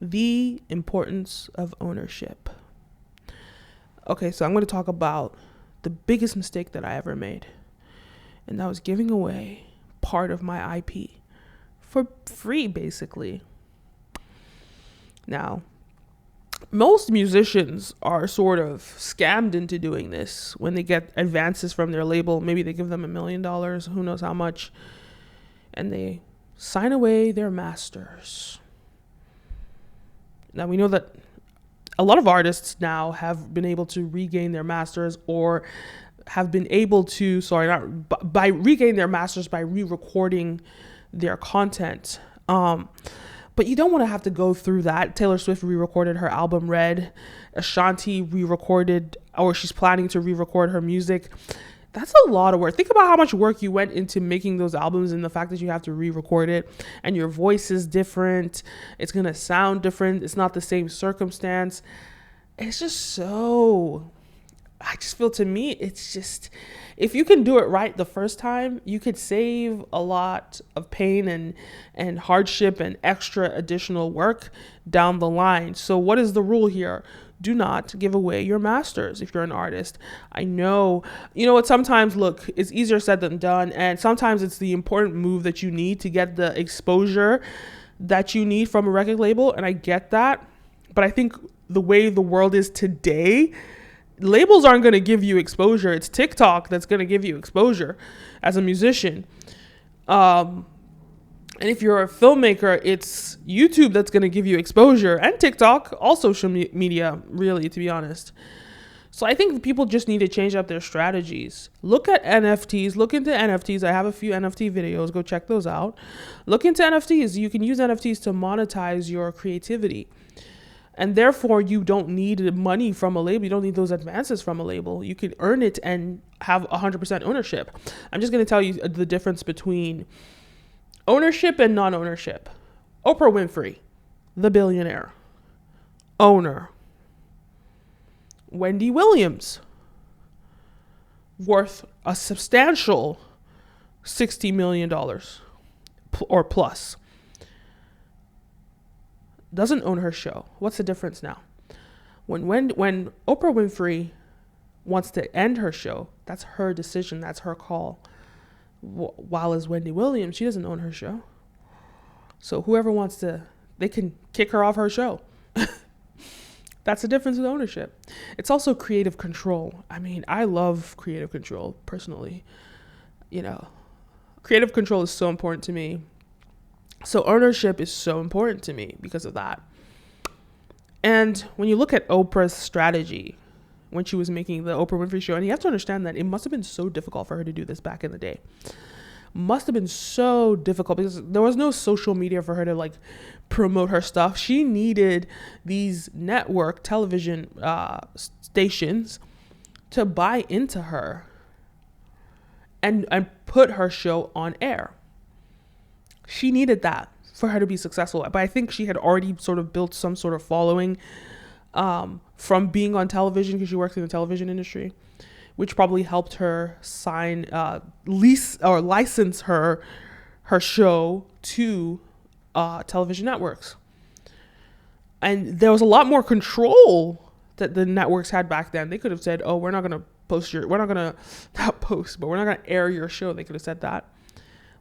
The importance of ownership. Okay, so I'm going to talk about the biggest mistake that I ever made, and that was giving away part of my IP for free, basically. Now, most musicians are sort of scammed into doing this when they get advances from their label. Maybe they give them $1 million, who knows how much, and they sign away their masters. Now, we know that a lot of artists now have been able to regain their masters, or have been able to, by regain their masters by re-recording their content. But you don't want to have to go through that. Taylor Swift re-recorded her album Red. Ashanti re-recorded, or she's planning to re-record her music. That's a lot of work. Think about how much work you went into making those albums, and the fact that you have to re-record it, and your voice is different. It's going to sound different. It's not the same circumstance. It's just so... I just feel, to me, it's just, if you can do it right the first time, you could save a lot of pain and hardship and extra additional work down the line. So what is the rule here? Do not give away your masters if you're an artist. I know, you know what, sometimes, look, it's easier said than done. And sometimes it's the important move that you need to get the exposure that you need from a record label. And I get that. But I think the way the world is today, labels aren't going to give you exposure. It's TikTok that's going to give you exposure as a musician. And if you're a filmmaker, it's YouTube that's going to give you exposure, and TikTok, all social media, really, to be honest. So I think people just need to change up their strategies. Look at NFTs. Look into NFTs. I have a few NFT videos. Go check those out. Look into NFTs. You can use NFTs to monetize your creativity. And therefore, you don't need money from a label. You don't need those advances from a label. You can earn it and have 100% ownership. I'm just going to tell you the difference between ownership and non-ownership. Oprah Winfrey, the billionaire, owner. Wendy Williams, worth a substantial $60 million or plus. Doesn't own her show. What's the difference now? When Oprah Winfrey wants to end her show, that's her decision. That's her call. While as Wendy Williams, she doesn't own her show. So whoever wants to, they can kick her off her show. That's the difference with ownership. It's also creative control. I mean, I love creative control personally. You know, creative control is so important to me. So ownership is so important to me because of that. And when you look at Oprah's strategy, when she was making the Oprah Winfrey Show, and you have to understand that it must have been so difficult for her to do this back in the day. Must have been so difficult because there was no social media for her to like promote her stuff. She needed these network television stations to buy into her and put her show on air. She needed that for her to be successful. But I think she had already sort of built some sort of following from being on television, because she works in the television industry, which probably helped her license her show to television networks. And there was a lot more control that the networks had back then. They could have said, "Oh, we're not going to air your show." They could have said that.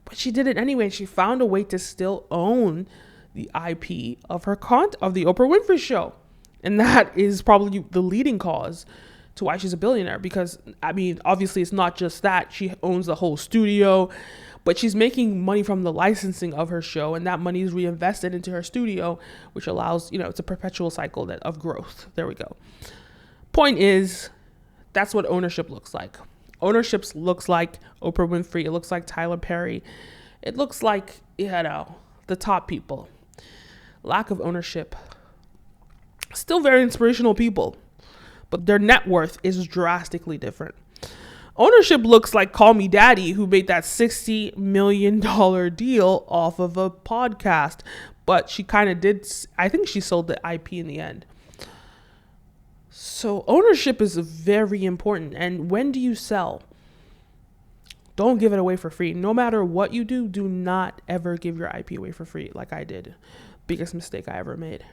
But she did it anyway. She found a way to still own the IP of the Oprah Winfrey Show. And that is probably the leading cause to why she's a billionaire. Because, I mean, obviously it's not just that. She owns the whole studio, but she's making money from the licensing of her show. And that money is reinvested into her studio, which allows, it's a perpetual cycle of growth. There we go. Point is, that's what ownership looks like. Ownership looks like Oprah Winfrey. It looks like Tyler Perry. It looks like, the top people. Lack of ownership. Still very inspirational people, but their net worth is drastically different. Ownership looks like Call Me Daddy, who made that $60 million deal off of a podcast, but she kind of I think she sold the IP in the end. So ownership is very important. And when do you sell? Don't give it away for free. No matter what you do, do not ever give your IP away for free like I did. Biggest mistake I ever made.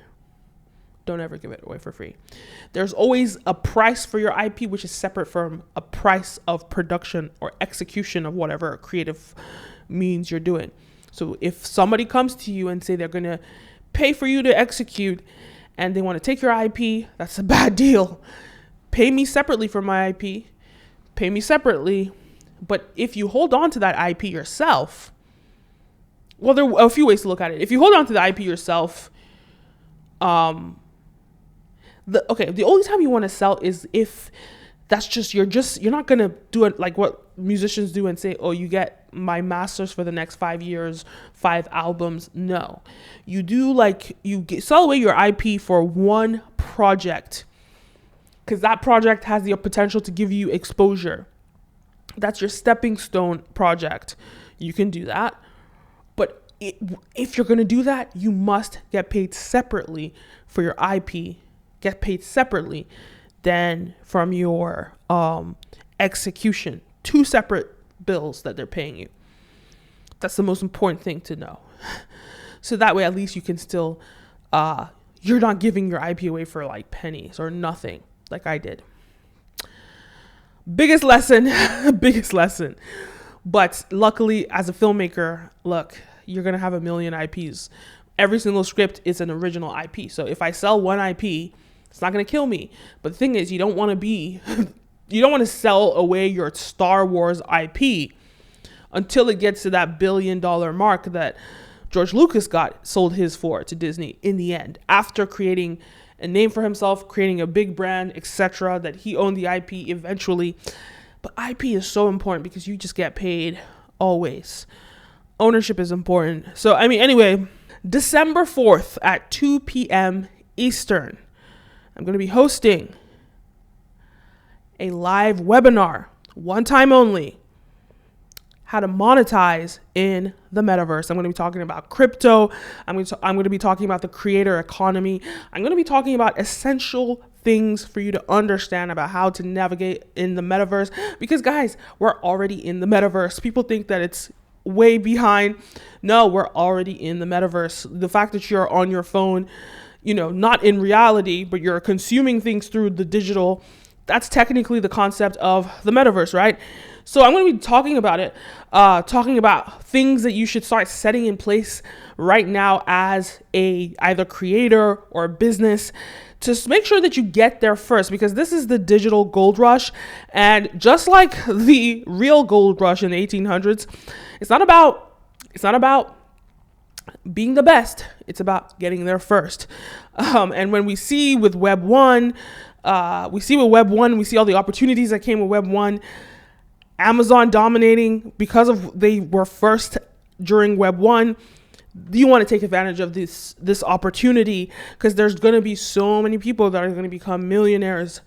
Don't ever give it away for free. There's always a price for your IP, which is separate from a price of production or execution of whatever creative means you're doing. So if somebody comes to you and say they're going to pay for you to execute and they want to take your IP, that's a bad deal. Pay me separately for my IP. Pay me separately. But if you hold on to that IP yourself, well, there are a few ways to look at it. If you hold on to the IP yourself, the only time you want to sell is if you're not going to do it like what musicians do and say, oh, you get my masters for the next 5 years, 5 albums. No, you do sell away your IP for one project, because that project has the potential to give you exposure. That's your stepping stone project. You can do that. But if you're going to do that, you must get paid separately for your IP. Get paid separately than from your execution. 2 separate bills that they're paying you. That's the most important thing to know. So that way, at least you can still, you're not giving your IP away for like pennies or nothing like I did. Biggest lesson. But luckily, as a filmmaker, look, you're going to have a million IPs. Every single script is an original IP. So if I sell one IP, it's not going to kill me. But the thing is, you don't want to sell away your Star Wars IP until it gets to that $1 billion mark that George Lucas sold his for to Disney in the end, after creating a name for himself, creating a big brand, etc., that he owned the IP eventually. But IP is so important because you just get paid always. Ownership is important. So, anyway, December 4th at 2 p.m. Eastern, I'm going to be hosting a live webinar, one time only, how to monetize in the metaverse. I'm going to be talking about crypto. I'm going to be talking about the creator economy. I'm going to be talking about essential things for you to understand about how to navigate in the metaverse. Because guys, we're already in the metaverse. People think that it's way behind. No, we're already in the metaverse. The fact that you're on your phone, not in reality, but you're consuming things through the digital, that's technically the concept of the metaverse, right? So I'm going to be talking about it, talking about things that you should start setting in place right now as a either creator or a business, to make sure that you get there first, because this is the digital gold rush. And just like the real gold rush in the 1800s, it's not about being the best. It's about getting there first. And when we see with Web 1, we see all the opportunities that came with Web 1, Amazon dominating because they were first during Web 1. You want to take advantage of this opportunity, because there's going to be so many people that are going to become millionaires,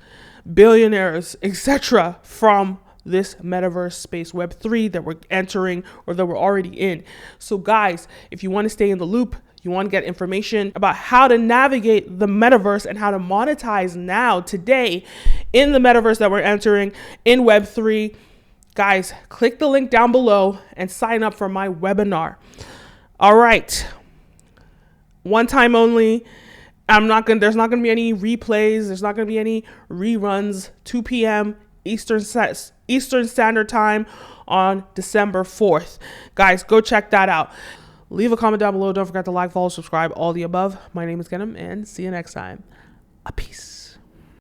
billionaires, etc. from this metaverse space, Web 3, that we're entering or that we're already in. So guys, if you want to stay in the loop, you want to get information about how to navigate the metaverse and how to monetize now, today, in the metaverse that we're entering in Web 3, guys, click the link down below and sign up for my webinar. All right. One time only. There's not going to be any replays. There's not going to be any reruns. 2 p.m. Eastern Standard Time on December 4th. Guys, go check that out. Leave a comment down below. Don't forget to like, follow, subscribe, all the above. My name is Kenim, and see you next time. A peace.